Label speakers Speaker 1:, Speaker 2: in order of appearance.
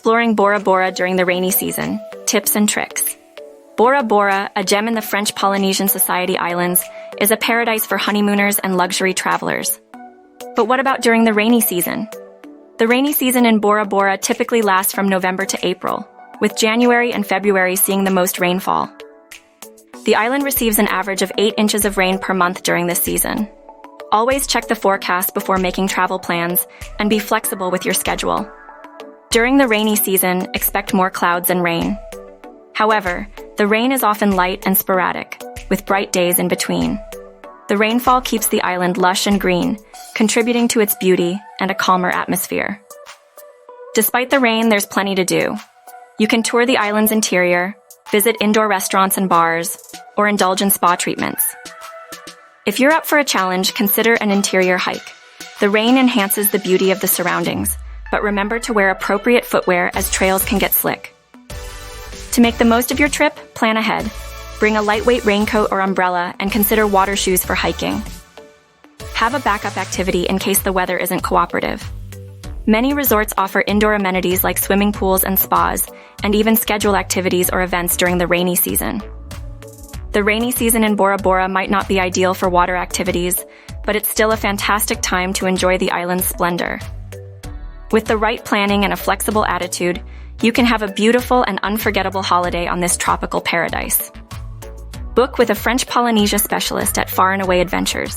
Speaker 1: Exploring Bora Bora during the rainy season. Tips and tricks. Bora Bora, a gem in the French Polynesian Society Islands, is a paradise for honeymooners and luxury travelers. But what about during the rainy season? The rainy season in Bora Bora typically lasts from November to April, with January and February seeing the most rainfall. The island receives an average of 8 inches of rain per month during this season. Always check the forecast before making travel plans and be flexible with your schedule. During the rainy season, expect more clouds and rain. However, the rain is often light and sporadic, with bright days in between. The rainfall keeps the island lush and green, contributing to its beauty and a calmer atmosphere. Despite the rain, there's plenty to do. You can tour the island's interior, visit indoor restaurants and bars, or indulge in spa treatments. If you're up for a challenge, consider an interior hike. The rain enhances the beauty of the surroundings, but remember to wear appropriate footwear as trails can get slick. To make the most of your trip, plan ahead. Bring a lightweight raincoat or umbrella and consider water shoes for hiking. Have a backup activity in case the weather isn't cooperative. Many resorts offer indoor amenities like swimming pools and spas, and even schedule activities or events during the rainy season. The rainy season in Bora Bora might not be ideal for water activities, but it's still a fantastic time to enjoy the island's splendor. With the right planning and a flexible attitude, you can have a beautiful and unforgettable holiday on this tropical paradise. Book with a French Polynesia specialist at Far and Away Adventures.